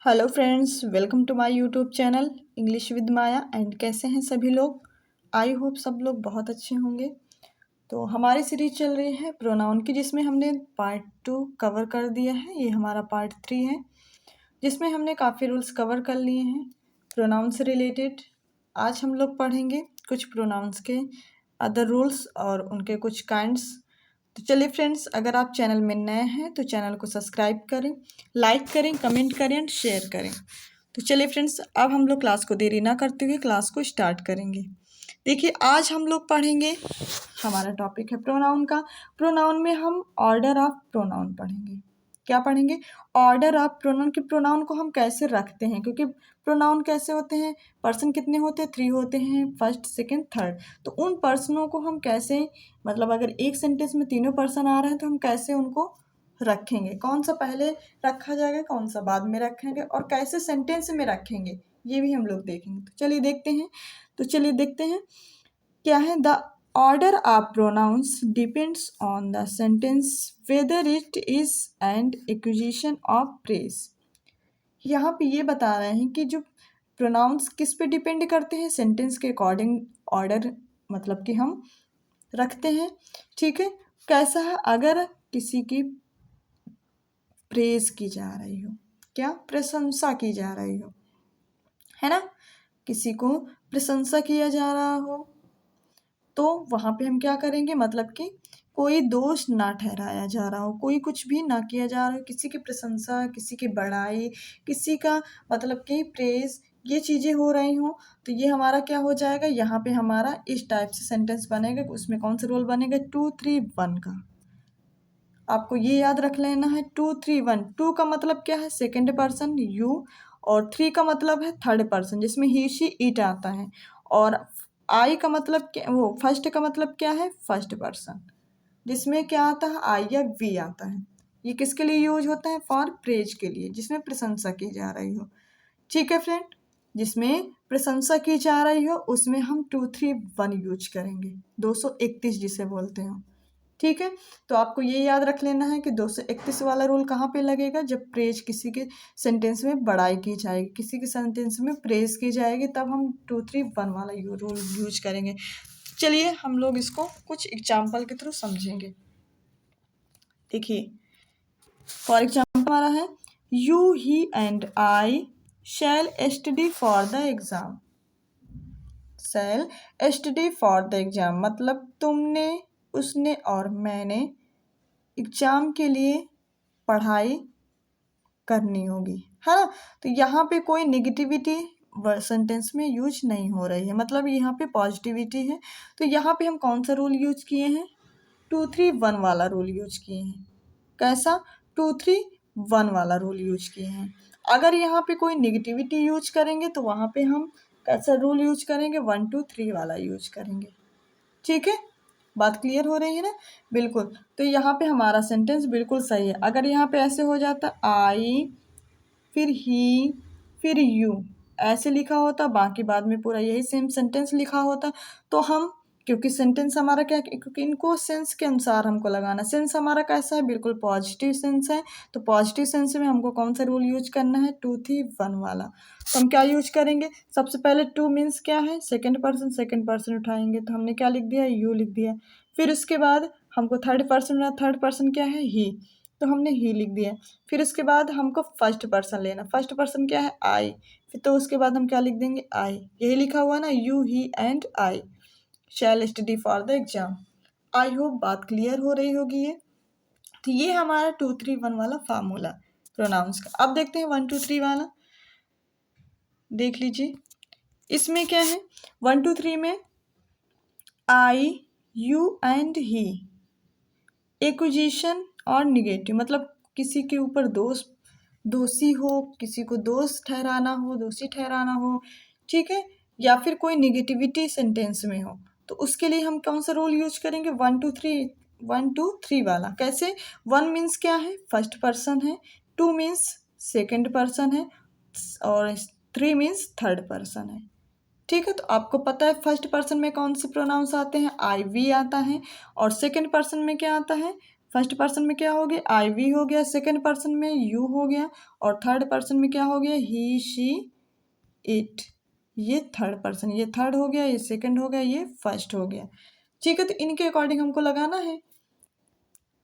Hello friends, welcome to my YouTube channel English with Maya. And कैसे हैं सभी लोग? आई होप सब लोग बहुत अच्छे होंगे। तो हमारी सीरीज चल रही है प्रोनाउन की, जिसमें हमने पार्ट 2 कवर कर दिया है। ये हमारा पार्ट 3 है, जिसमें हमने काफ़ी रूल्स कवर कर लिए हैं प्रोनाउन से रिलेटेड। आज हम लोग पढ़ेंगे कुछ प्रोनाउंस के अदर रूल्स और उनके कुछ काइंड्स। तो चलिए फ्रेंड्स, अगर आप चैनल में नए हैं तो चैनल को सब्सक्राइब करें, लाइक करें, कमेंट करें एंड शेयर करें। तो चलिए फ्रेंड्स, अब हम लोग क्लास को देरी ना करते हुए क्लास को स्टार्ट करेंगे। देखिए, आज हम लोग पढ़ेंगे, हमारा टॉपिक है प्रोनाउन का। प्रोनाउन में हम ऑर्डर ऑफ प्रोनाउन पढ़ेंगे। क्या पढ़ेंगे? Order of pronoun. कि प्रोनाउन को हम कैसे रखते हैं, क्योंकि प्रोनाउन कैसे होते हैं, पर्सन कितने होते हैं? 3 होते हैं, फर्स्ट, सेकंड, थर्ड। तो उन पर्सनों को हम कैसे, मतलब अगर एक सेंटेंस में तीनों पर्सन आ रहे हैं तो हम कैसे उनको रखेंगे, कौन सा पहले रखा जाएगा, कौन सा बाद में रखेंगे, और कैसे सेंटेंस में रखेंगे, ये भी हम लोग देखेंगे। तो चलिए देखते हैं क्या है। The order of pronouns depends on the sentence whether it is and acquisition of praise. यहाँ पे ये बता रहे हैं कि जो प्रोनाउंस किस पे डिपेंड करते हैं, सेंटेंस के अकॉर्डिंग ऑर्डर मतलब कि हम रखते हैं। ठीक है, कैसा है? अगर किसी की प्रेज की जा रही हो, क्या प्रशंसा की जा रही हो, है ना, किसी को प्रशंसा किया जा रहा हो, तो वहाँ पे हम क्या करेंगे, मतलब कि कोई दोष ना ठहराया जा रहा हो, कोई कुछ भी ना किया जा रहा हो, किसी की प्रशंसा, किसी की बड़ाई, किसी का मतलब कि प्रेज, ये चीज़ें हो रही हों, तो ये हमारा क्या हो जाएगा, यहाँ पे हमारा इस टाइप से सेंटेंस बनेगा। उसमें कौन सा रोल बनेगा? 2 3 1 का। आपको ये याद रख लेना है 2 3 1। 2 का मतलब क्या है? सेकंड पर्सन यू, और 3 का मतलब है थर्ड पर्सन, जिसमें ही शी इट आता है। और आई का मतलब क्या, वो फर्स्ट का मतलब क्या है? फर्स्ट पर्सन, जिसमें क्या आता है? आई या वी आता है। ये किसके लिए यूज होता है? फॉर प्रेज के लिए, जिसमें प्रशंसा की जा रही हो। ठीक है फ्रेंड, जिसमें प्रशंसा की जा रही हो उसमें हम 2 3 1 यूज करेंगे, 231 जिसे बोलते हैं। ठीक है, तो आपको ये याद रख लेना है कि 231 वाला रूल कहाँ पे लगेगा? जब प्रेज किसी के सेंटेंस में बड़ाई की जाएगी, किसी के सेंटेंस में प्रेज की जाएगी, तब हम 2 3 1 वाला रूल यूज करेंगे। चलिए हम लोग इसको कुछ एग्जाम्पल के थ्रू समझेंगे। देखिए, फॉर एग्जाम्पल हमारा है you he and I shell study for the exam. Shell study for the exam मतलब तुमने, उसने और मैंने एग्जाम के लिए पढ़ाई करनी होगी, है ना। तो यहाँ पे कोई नेगेटिविटी सेंटेंस में यूज नहीं हो रही है, मतलब यहाँ पे पॉजिटिविटी है। तो यहाँ पे हम कौन सा रूल यूज किए हैं? 2 3 1 वाला रूल यूज किए हैं। कैसा? 2 3 1 वाला रूल यूज किए हैं। अगर यहाँ पे कोई नेगेटिविटी यूज करेंगे तो वहाँ पे हम कैसा रूल यूज करेंगे? 1 2 3 वाला यूज करेंगे। ठीक है, बात क्लियर हो रही है ना? बिल्कुल। तो यहाँ पे हमारा सेंटेंस बिल्कुल सही है। अगर यहाँ पे ऐसे हो जाता आई, फिर ही, फिर यू, ऐसे लिखा होता, बाकी बाद में पूरा यही सेम सेंटेंस लिखा होता, तो हम, क्योंकि सेंटेंस हमारा क्या, क्योंकि इनको सेंस के अनुसार हमको लगाना। सेंस हमारा कैसा है? बिल्कुल पॉजिटिव सेंस है। तो पॉजिटिव सेंस में हमको कौन सा रूल यूज करना है? 2 3 1 वाला। तो हम क्या यूज करेंगे? सबसे पहले 2 मीन्स क्या है? सेकंड पर्सन उठाएंगे, तो हमने क्या लिख दिया? यू लिख दिया। फिर उसके बाद हमको थर्ड पर्सन क्या है? ही, तो हमने ही लिख दिया। फिर उसके बाद हमको फर्स्ट पर्सन लेना, फर्स्ट पर्सन क्या है? आई। फिर तो उसके बाद हम क्या लिख देंगे? आई। यही लिखा हुआ ना, you he and I shell study for the exam. I hope बात क्लियर हो रही होगी ये। तो ये हमारा 2 3 1 वाला फार्मूला प्रोनाउंस का। अब देखते हैं 1 2 3 वाला, देख लीजिए। इसमें क्या है? 1 2 3 में आई, यू एंड ही, एक्विजिशन और निगेटिव, मतलब किसी के ऊपर दोषी हो, किसी को दोष ठहराना हो, दोषी ठहराना हो, ठीक है, या फिर कोई निगेटिविटी सेंटेंस में हो, तो उसके लिए हम कौन सा रूल यूज करेंगे? 1 2 3 वाला। कैसे? 1 मीन्स क्या है? फर्स्ट पर्सन है, 2 मीन्स सेकंड पर्सन है, और 3 मीन्स थर्ड पर्सन है। ठीक है, तो आपको पता है फर्स्ट पर्सन में कौन से प्रोनाउंस आते हैं? आई वी आता है, और सेकंड पर्सन में क्या आता है? फर्स्ट पर्सन में क्या हो गया, आई वी हो गया, सेकंड पर्सन में यू हो गया, और थर्ड पर्सन में क्या हो गया, ही शी इट। ये थर्ड पर्सन, ये थर्ड हो गया, ये सेकंड हो गया, ये फर्स्ट हो गया। ठीक है, तो इनके अकॉर्डिंग हमको लगाना है।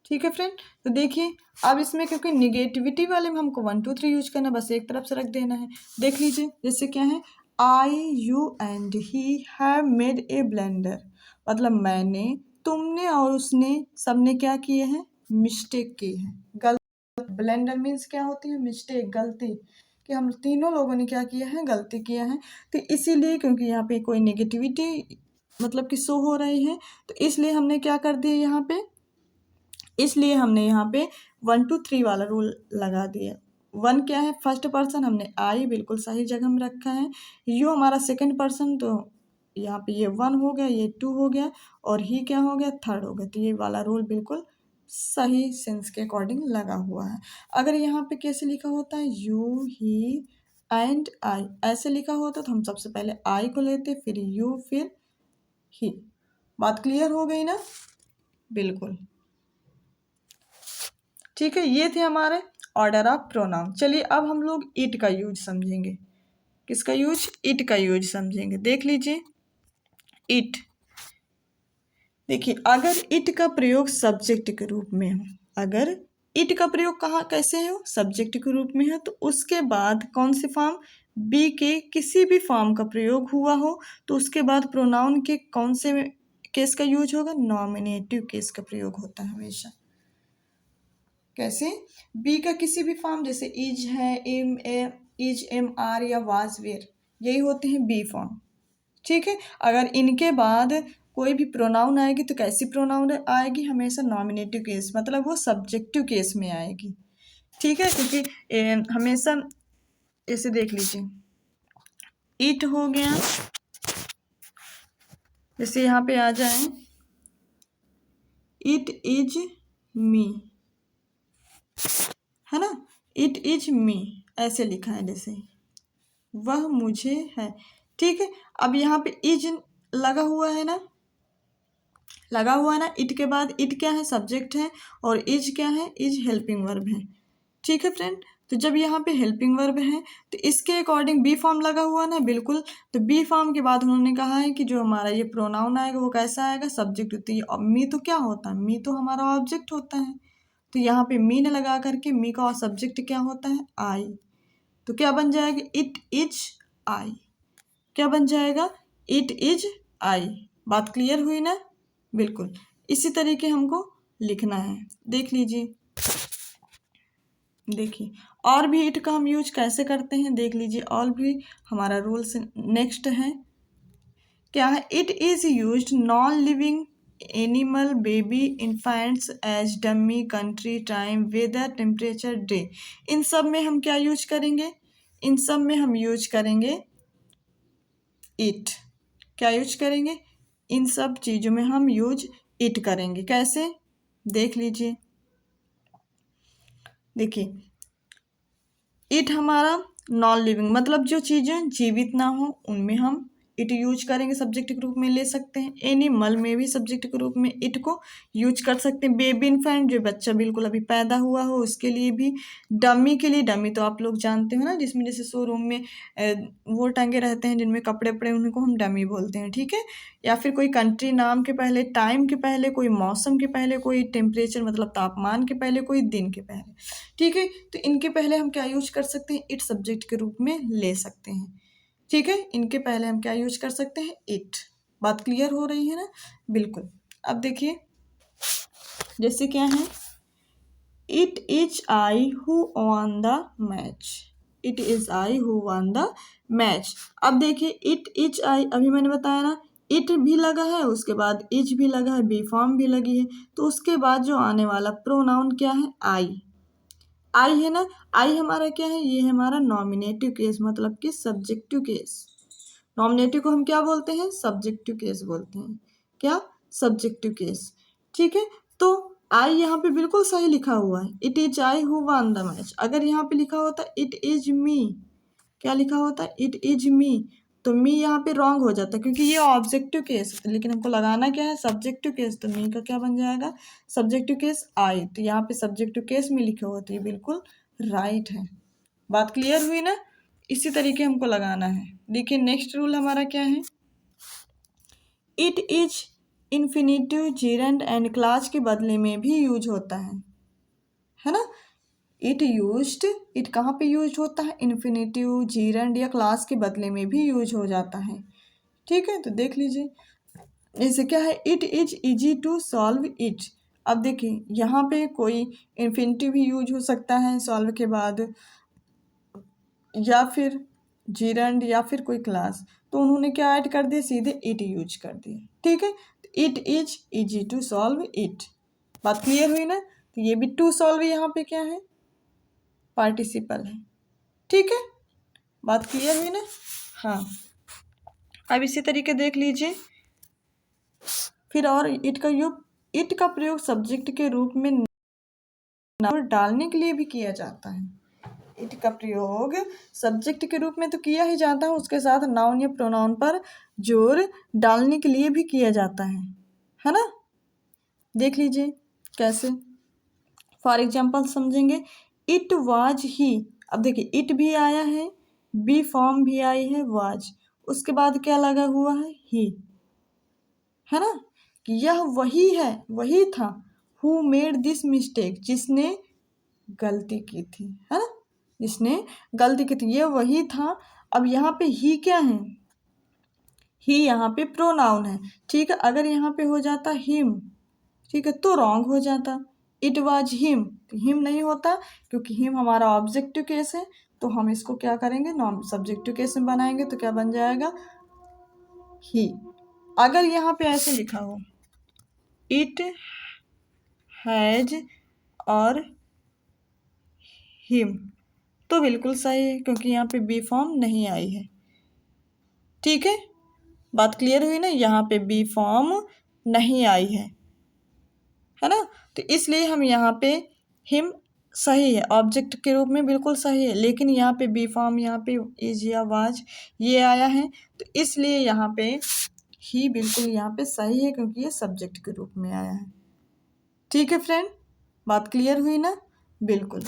ठीक है फ्रेंड, तो देखिए अब इसमें क्योंकि निगेटिविटी वाले में हमको 1 2 3 यूज करना, बस एक तरफ से रख देना है। देख लीजिए जैसे क्या है, I you and he have made a blender, मतलब मैंने, तुमने और उसने, सबने क्या किए हैं, मिस्टेक की है, गलती। ब्लेंडर मीन्स क्या होती है, मिस्टेक, गलती, कि हम तीनों लोगों ने क्या किया है, गलती किया है। तो इसीलिए क्योंकि यहाँ पे कोई नेगेटिविटी मतलब कि शो हो रही है, तो इसलिए हमने क्या कर दिया यहाँ पे, इसलिए हमने यहाँ पे 1 2 3 वाला रूल लगा दिया। 1 क्या है, फर्स्ट पर्सन, हमने आई बिल्कुल सही जगह में रखा है। यू हमारा सेकंड पर्सन, तो यहाँ पे ये 1 हो गया, ये 2 हो गया, और ही क्या हो गया, थर्ड हो गया। तो ये वाला रूल बिल्कुल सही सेंस के अकॉर्डिंग लगा हुआ है। अगर यहाँ पे कैसे लिखा होता है, यू ही एंड आई, ऐसे लिखा होता तो हम सबसे पहले आई को लेते, फिर यू, फिर ही। बात क्लियर हो गई ना, बिल्कुल। ठीक है, ये थे हमारे ऑर्डर ऑफ प्रोनाउन। चलिए अब हम लोग इट का यूज समझेंगे। किसका यूज, इट का यूज समझेंगे। देख लीजिए इट, देखिए अगर इट का प्रयोग सब्जेक्ट के रूप में हो, अगर इट का प्रयोग कहाँ कैसे हो, सब्जेक्ट के रूप में है, तो उसके बाद कौन से फॉर्म, बी के किसी भी फॉर्म का प्रयोग हुआ हो, तो उसके बाद प्रोनाउन के कौन से केस का यूज होगा, नॉमिनेटिव केस का प्रयोग होता है हमेशा। कैसे, बी का किसी भी फॉर्म, जैसे इज है, इज, एम, आर या वाज, वेर, यही होते हैं बी फॉर्म। ठीक है, अगर इनके बाद कोई भी प्रोनाउन आएगी तो कैसी प्रोनाउन आएगी, हमेशा नॉमिनेटिव केस, मतलब वो सब्जेक्टिव केस में आएगी। ठीक है, क्योंकि हमेशा ऐसे देख लीजिए, इट हो गया, जैसे यहाँ पे आ जाए, इट इज मी, है ना, इट इज मी ऐसे लिखा है, जैसे वह मुझे है। ठीक है, अब यहाँ पे इज लगा हुआ है ना, लगा हुआ है ना, इट के बाद इट क्या है, सब्जेक्ट है, और इज क्या है, इज हेल्पिंग वर्ब है। ठीक है फ्रेंड, तो जब यहाँ पे हेल्पिंग वर्ब है तो इसके अकॉर्डिंग बी फॉर्म लगा हुआ ना, बिल्कुल। तो बी फॉर्म के बाद उन्होंने कहा है कि जो हमारा ये प्रोनाउन आएगा वो कैसा आएगा, सब्जेक्ट होती है, और मी तो क्या होता है, मी तो हमारा ऑब्जेक्ट होता है। तो यहाँ पे मी ने लगा करके मी का सब्जेक्ट क्या होता है, आई। तो क्या बन जाएगा, इट इज आई, क्या बन जाएगा, इट इज आई। बात क्लियर हुई ना, बिल्कुल इसी तरीके हमको लिखना है। देख लीजिए, देखिए और भी इट का हम यूज कैसे करते हैं, देख लीजिए और भी हमारा रूल्स नेक्स्ट है, क्या है, it is used non living animal, baby, infants as dummy, country, time, weather, temperature, day. इन सब में हम क्या यूज करेंगे, इन सब में हम यूज करेंगे इट। क्या यूज करेंगे, इन सब चीज़ों में हम यूज इट करेंगे। कैसे, देख लीजिए, देखिए इट हमारा नॉन लिविंग, मतलब जो चीज़ें जीवित ना हो उनमें हम इट यूज करेंगे, सब्जेक्ट के रूप में ले सकते हैं। एनिमल में भी सब्जेक्ट के रूप में इट को यूज कर सकते हैं। बेबी इन्फेंट, जो बच्चा बिल्कुल अभी पैदा हुआ हो उसके लिए भी। डमी के लिए, डमी तो आप लोग जानते हो ना, जिसमें जैसे शोरूम में वो टंगे रहते हैं जिनमें कपड़े वपड़े, उनको हम डमी बोलते हैं। ठीक है, या फिर कोई कंट्री नाम के पहले, टाइम के पहले, कोई मौसम के पहले, कोई टेम्परेचर मतलब तापमान के पहले, कोई दिन के पहले। ठीक है, तो इनके पहले हम क्या यूज कर सकते हैं, इट सब्जेक्ट के रूप में ले सकते हैं। ठीक है, इनके पहले हम क्या यूज कर सकते हैं, इट। बात क्लियर हो रही है ना, बिल्कुल। अब देखिए जैसे क्या है, it is I who won the match, it is I who won the match. अब देखिए इट इज आई, अभी मैंने बताया ना, इट भी लगा है, उसके बाद इज भी लगा है, बी फॉर्म भी लगी है, तो उसके बाद जो आने वाला प्रोनाउन क्या है, आई। आई है ना, आई हमारा क्या है, ये है हमारा नॉमिनेटिव केस, मतलब कि सब्जेक्टिव केस। नॉमिनेटिव को हम क्या बोलते हैं, सब्जेक्टिव केस बोलते हैं। क्या, सब्जेक्टिव केस। ठीक है, तो आई यहाँ पे बिल्कुल सही लिखा हुआ है, it is I who one the match. अगर यहाँ पे लिखा होता इट इज मी, क्या लिखा होता, इट इज मी, तो मी यहाँ पे रॉन्ग हो जाता है क्योंकि ये ऑब्जेक्टिव केस, लेकिन हमको लगाना क्या है, सब्जेक्टिव केस। तो मी का क्या बन जाएगा, सब्जेक्टिव केस आई। तो यहाँ पे सब्जेक्टिव केस में लिखे हुआ, तो ये बिल्कुल राइट है। बात क्लियर हुई ना। इसी तरीके हमको लगाना है। देखिए नेक्स्ट रूल हमारा क्या है, it is infinitive जीरेंड and class के बदले में भी यूज होता है ना। इट यूज्ड, इट कहाँ पे यूज होता है, इन्फिनेटिव जीरेंड या क्लास के बदले में भी यूज हो जाता है। ठीक है, तो देख लीजिए जैसे क्या है, it is easy to solve it. अब देखिए यहाँ पे कोई इन्फिनेटिव भी यूज हो सकता है सॉल्व के बाद, या फिर जीरेंड या फिर कोई क्लास, तो उन्होंने क्या ऐड कर दिया, सीधे इट यूज कर दिया। ठीक है, it is easy to solve it. बात क्लियर हुई ना। तो ये भी टू सॉल्व यहाँ पे क्या है, पार्टिसिपल है। ठीक है, बात क्लियर हुई ना। हाँ, अब इसी तरीके देख लीजिए फिर, और इट का प्रयोग सब्जेक्ट के रूप में नाउन डालने के लिए भी किया जाता है। इट का प्रयोग सब्जेक्ट के रूप में तो किया ही जाता है, उसके साथ नाउन या प्रोनाउन पर जोर डालने के लिए भी किया जाता है ना। देख लीजिए कैसे, फॉर एग्जाम्पल समझेंगे, इट वाज ही। अब देखिए इट भी आया है, बी फॉर्म भी आई है, वाज, उसके बाद क्या लगा हुआ है, ही, है ना। कि यह वही है, वही था, हु मेड दिस मिस्टेक, जिसने गलती की थी, है ना, जिसने गलती की थी, ये वही था। अब यहाँ पे ही क्या है, ही यहाँ पे प्रोनाउन है। ठीक है, अगर यहाँ पे हो जाता हिम, ठीक है, तो रॉन्ग हो जाता, इट वाज हिम। तो हिम नहीं होता क्योंकि हिम हमारा ऑब्जेक्टिव केस है, तो हम इसको क्या करेंगे, नॉन सब्जेक्टिव केस में बनाएंगे, तो क्या बन जाएगा, ही। अगर यहाँ पे ऐसे लिखा हो, इट हैज और हिम, तो बिल्कुल सही है क्योंकि यहाँ पे बी फॉर्म नहीं आई है। ठीक है, बात क्लियर हुई ना, यहाँ पे बी फॉर्म नहीं आई है ना। तो इसलिए हम यहाँ पे हिम सही है, ऑब्जेक्ट के रूप में बिल्कुल सही है, लेकिन यहाँ पे बी फॉर्म, यहाँ पे इज या वाज ये आया है, तो इसलिए यहाँ पे ही बिल्कुल यहाँ पे सही है क्योंकि ये सब्जेक्ट के रूप में आया है। ठीक है फ्रेंड, बात क्लियर हुई ना, बिल्कुल।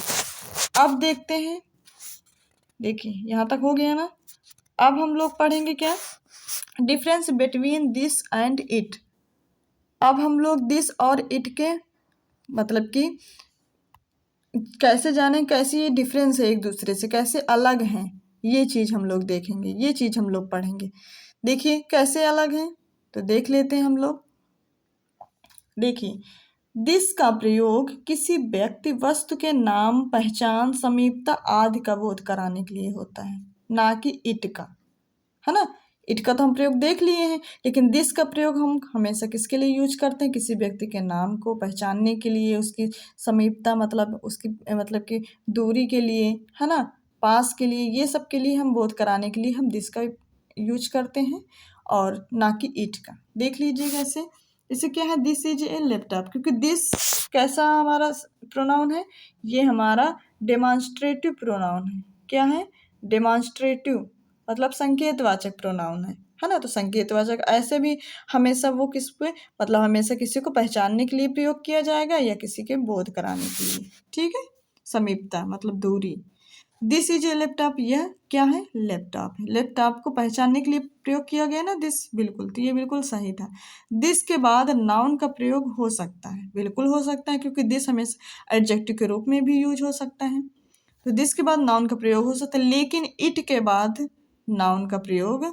अब देखते हैं, देखिए यहाँ तक हो गया ना। अब हम लोग पढ़ेंगे क्या, difference between this and it. अब हम लोग दिस और इट के मतलब कि कैसे जाने, कैसे ये डिफरेंस है एक दूसरे से, कैसे अलग हैं, ये चीज़ हम लोग देखेंगे, ये चीज़ हम लोग पढ़ेंगे। देखिए कैसे अलग हैं, तो देख लेते हैं हम लोग। देखिए दिस का प्रयोग किसी व्यक्ति वस्तु के नाम, पहचान, समीपता आदि का बोध कराने के लिए होता है, ना कि इट का, है ना। इट का तो हम प्रयोग देख लिए हैं, लेकिन दिस का प्रयोग हम हमेशा किसके लिए यूज करते हैं, किसी व्यक्ति के नाम को पहचानने के लिए, उसकी समीपता मतलब उसकी मतलब कि दूरी के लिए, है ना, पास के लिए, ये सब के लिए हम बोध कराने के लिए हम दिस का यूज करते हैं और ना कि इट का। देख लीजिए कैसे, इसे क्या है, दिस इज ए लैपटॉप, क्योंकि दिस कैसा हमारा प्रोनाउन है, ये हमारा डेमॉन्स्ट्रेटिव प्रोनाउन है। क्या है, डेमॉन्स्ट्रेटिव मतलब संकेतवाचक प्रोनाउन है ना। तो संकेतवाचक ऐसे भी हमेशा वो किस पे मतलब हमेशा किसी को पहचानने के लिए प्रयोग किया जाएगा या किसी के बोध कराने के लिए। ठीक है, समीपता मतलब दूरी। दिस इज ए लैपटॉप, यह क्या है, लैपटॉप है। लैपटॉप को पहचानने के लिए प्रयोग किया गया ना दिस, बिल्कुल, तो ये बिल्कुल सही था। दिस के बाद नाउन का प्रयोग हो सकता है, बिल्कुल हो सकता है, क्योंकि दिस हमेशा एडजेक्टिव के रूप में भी यूज हो सकता है। तो दिस के बाद नाउन का प्रयोग हो सकता है, लेकिन इट के बाद नाउन का प्रयोग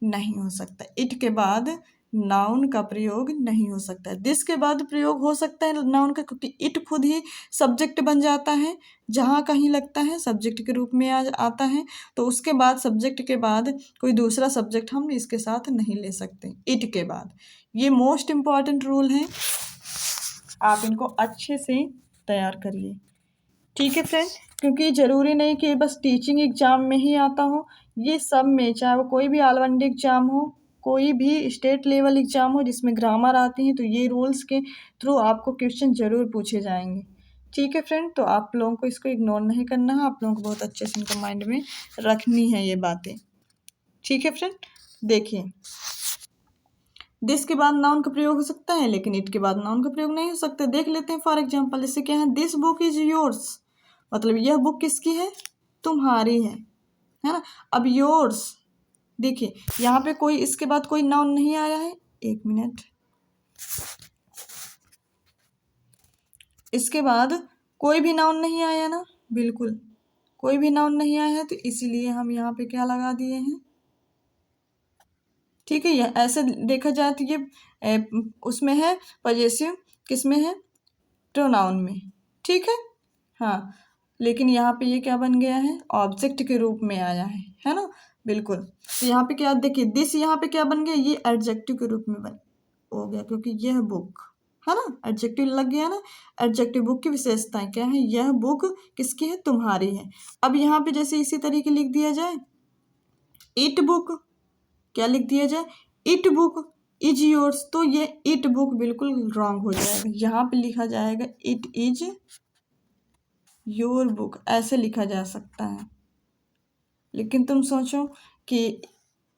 नहीं हो सकता। इट के बाद नाउन का प्रयोग नहीं हो सकता है। दिस के बाद प्रयोग हो सकता है नाउन का, क्योंकि इट खुद ही सब्जेक्ट बन जाता है, जहाँ कहीं लगता है सब्जेक्ट के रूप में आता है, तो उसके बाद सब्जेक्ट के बाद कोई दूसरा सब्जेक्ट हम इसके साथ नहीं ले सकते इट के बाद। ये मोस्ट इम्पॉर्टेंट रूल है, आप इनको अच्छे से तैयार करिए। ठीक है फ्रेंड, क्योंकि ज़रूरी नहीं कि बस टीचिंग एग्ज़ाम में ही आता हो, ये सब में, चाहे वो कोई भी ऑल इंडिया एग्ज़ाम हो, कोई भी स्टेट लेवल एग्ज़ाम हो जिसमें ग्रामर आती है, तो ये रूल्स के थ्रू आपको क्वेश्चन ज़रूर पूछे जाएंगे। ठीक है फ्रेंड, तो आप लोगों को इसको इग्नोर नहीं करना है, आप लोगों को बहुत अच्छे से इनको माइंड में रखनी है ये बातें। ठीक है फ्रेंड, देखिए दिस के बाद नाउन का प्रयोग हो सकता है, लेकिन इट के बाद नाउन का प्रयोग नहीं हो सकता। देख लेते हैं फॉर एग्जाम्पल, जैसे क्या है, दिस बुक इज योर्स, मतलब यह बुक किसकी है, तुम्हारी है ना। अब योर्स, देखिए यहाँ पे कोई इसके बाद कोई नाउन नहीं आया है, एक मिनट, इसके बाद कोई भी नाउन नहीं आया ना, बिल्कुल कोई भी नाउन नहीं आया है, तो इसीलिए हम यहाँ पे क्या लगा दिए हैं, ठीक है। यह ऐसे देखा जाए तो ये उसमें है पजेसिव, किस में है, प्रोनाउन में, ठीक है। हाँ, लेकिन यहाँ पे ये क्या बन गया है, ऑब्जेक्ट के रूप में आया है ना, बिल्कुल। तो यहाँ पे क्या, देखिए दिस यहाँ पे क्या बन गया, ये एडजेक्टिव के रूप में बन हो गया, क्योंकि यह बुक है ना, एडजेक्टिव लग गया ना। एडजेक्टिव बुक की विशेषताएं क्या है, यह बुक किसकी है, तुम्हारी है। अब यहाँ पे जैसे इसी तरीके लिख दिया जाए, इट बुक, क्या लिख दिया जाए, इट बुक इज योर्स, तो ये इट बुक बिल्कुल रॉन्ग हो जाएगा। यहाँ पे लिखा जाएगा इट इज योर बुक, ऐसे लिखा जा सकता है। लेकिन तुम सोचो कि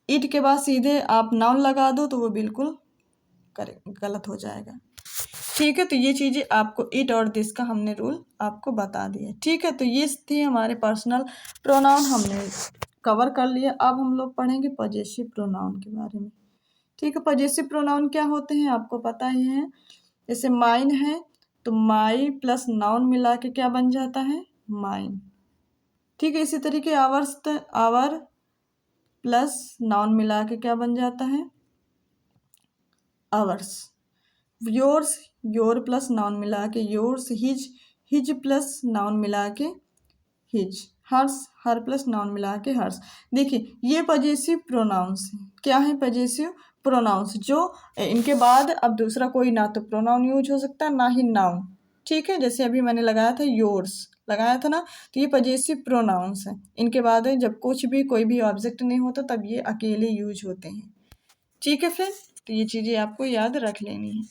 इट के बाद सीधे आप नाउन लगा दो तो वो बिल्कुल गलत हो जाएगा, ठीक है। तो ये चीज़ें आपको इट और दिस का हमने रूल आपको बता दिया, ठीक है। तो ये थी हमारे पर्सनल प्रोनाउन, हमने कवर कर लिया। अब हम लोग पढ़ेंगे पजेसिव प्रोनाउन के बारे में, ठीक है। पजेसिव प्रोनाउन क्या होते हैं आपको पता ही है। जैसे माइन है तो माई प्लस नाउन मिला के क्या बन जाता है, माइन, ठीक है। इसी तरीके आवर्स, आवर प्लस नाउन मिला के क्या बन जाता है, hours. Yours, your plus noun मिला के yours. His, his plus noun मिला के हिज। हर्स, हर प्लस नाउन मिला के हर्स। देखिए ये पजेसिव प्रोनाउंस क्या है, पजेसिव प्रोनाउंस, जो इनके बाद अब दूसरा कोई ना तो प्रोनाउन यूज हो सकता है ना ही नाउन, ठीक है। जैसे अभी मैंने लगाया था योर्स, लगाया था ना, तो ये पजेसिव प्रोनाउंस है। इनके बाद जब कुछ भी कोई भी ऑब्जेक्ट नहीं होता तब ये अकेले यूज होते हैं, ठीक है फ्रेंड। तो ये चीज़ें आपको याद रख लेनी है।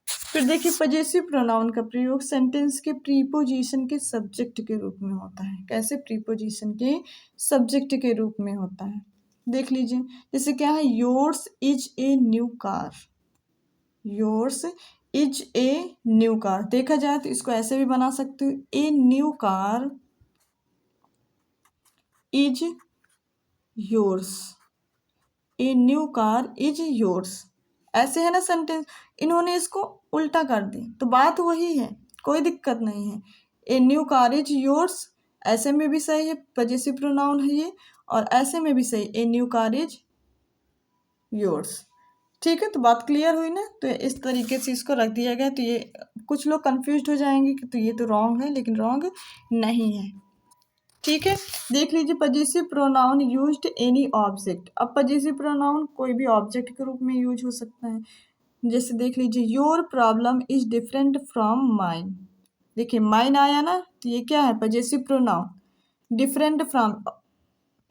फिर देखिए पजेसिव प्रोनाउन का प्रयोग सेंटेंस के प्रीपोजिशन के सब्जेक्ट के रूप में होता है। कैसे, प्रीपोजिशन के सब्जेक्ट के रूप में होता है, देख लीजिए। जैसे क्या है, yours is a new car, yours is a new car. देखा जाए तो इसको ऐसे भी बना सकते हो, a new car is yours, a new car is yours, ऐसे है ना सेंटेंस। इन्होंने इसको उल्टा कर दी तो बात वही है, कोई दिक्कत नहीं है। A new car is yours ऐसे में भी सही है, पजेसिव प्रोनाउन है ये, और ऐसे में भी सही, a new car is yours, ठीक है। तो बात क्लियर हुई ना। तो इस तरीके से इसको रख दिया गया। तो ये कुछ लोग कंफ्यूज हो जाएंगे कि तो ये तो रॉन्ग है, लेकिन रॉन्ग नहीं है, ठीक है। देख लीजिए possessive pronoun used any object. अब पजेसिव प्रोनाउन कोई भी ऑब्जेक्ट के रूप में यूज हो सकता है। जैसे देख लीजिए, your problem is different from mine. देखिए माइन आया ना, तो ये क्या है, possessive pronoun. Different from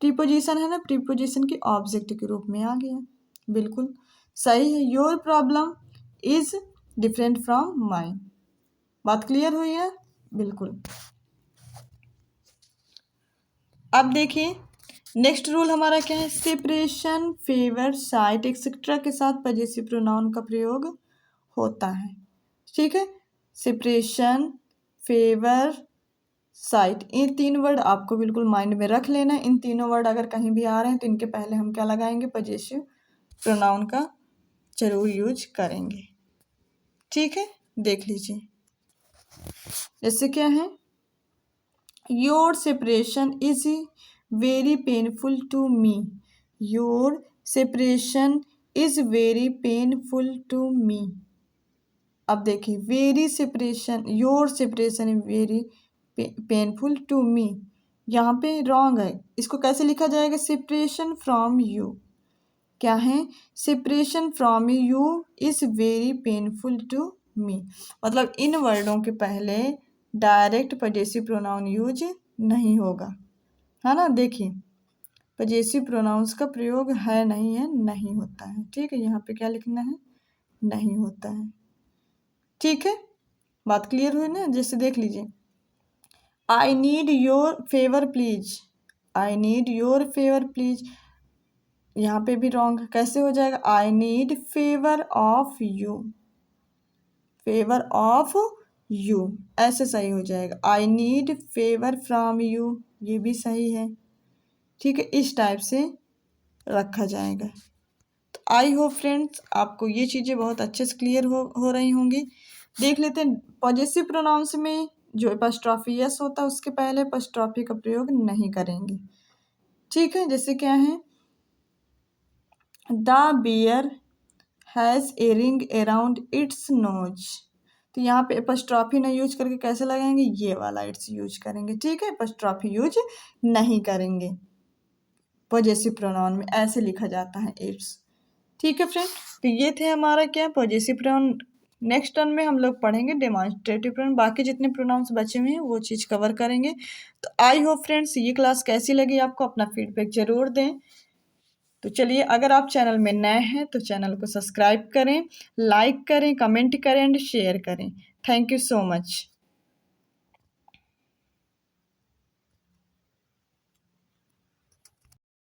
preposition है ना, प्रीपोजिशन के ऑब्जेक्ट के रूप में आ गया, बिल्कुल सही है। Your problem is different from mine, बात क्लियर हुई है, बिल्कुल। अब देखिए नेक्स्ट रूल हमारा क्या है, सेपरेशन, फेवर, साइट एक्सेट्रा के साथ पजेसिव प्रोनाउन का प्रयोग होता है, ठीक है। सेपरेशन, फेवर, साइट, ये तीन वर्ड आपको बिल्कुल माइंड में रख लेना है। इन तीनों वर्ड अगर कहीं भी आ रहे हैं तो इनके पहले हम क्या लगाएंगे, पजेसिव प्रोनाउन का जरूर यूज करेंगे, ठीक है। देख लीजिए जैसे क्या है, your separation is very painful to me, your separation is very painful to me. अब देखिए very separation, your separation is very painful to me, यहाँ पे रॉन्ग है। इसको कैसे लिखा जाएगा, सेपरेशन फ्रॉम यू, क्या है, separation from you is very painful to me. मतलब इन वर्डों के पहले डायरेक्ट पजेसिव प्रोनाउन यूज नहीं होगा, है ना। देखिए पजेसिव प्रोनाउंस का प्रयोग है नहीं है, नहीं होता है, ठीक है। यहाँ पे क्या लिखना है, नहीं होता है, ठीक है। बात क्लियर हुई ना। जैसे देख लीजिए, I need your favour please, I need your favour please. यहाँ पे भी रॉन्ग। कैसे हो जाएगा? I need favour of you, favour of you, ऐसे सही हो जाएगा। I need favour from you, ये भी सही है। ठीक है, इस टाइप से रखा जाएगा। तो आई होप फ्रेंड्स आपको ये चीज़ें बहुत अच्छे से क्लियर हो रही होंगी। देख लेते हैं पॉजेसिव प्रोनाउंस में जो एपॉस्ट्रॉफी यस होता है उसके पहले एपॉस्ट्रॉफी का प्रयोग नहीं करेंगे। ठीक है, जैसे क्या है, the bear has a ring around its nose. तो यहाँ पे एपॉस्ट्रॉफी ना यूज करके कैसे लगाएंगे? ये वाला इट्स यूज करेंगे। ठीक है, एपॉस्ट्रॉफी यूज नहीं करेंगे। पॉजेसिव प्रोनाउन में ऐसे लिखा जाता है इट्स। ठीक है फ्रेंड, तो ये थे हमारा क्या पॉजेसिव प्रोनाउन। नेक्स्ट टर्न में हम लोग पढ़ेंगे डेमॉन्स्ट्रेटिव प्रोनाउन, बाकी जितने प्रोनाउंस बचे हुए हैं वो चीज़ कवर करेंगे। तो आई होप फ्रेंड्स ये क्लास कैसी लगी आपको, अपना फीडबैक ज़रूर दें। तो चलिए, अगर आप चैनल में नए हैं तो चैनल को सब्सक्राइब करें, लाइक करें, कमेंट करें एंड शेयर करें। Thank you so much.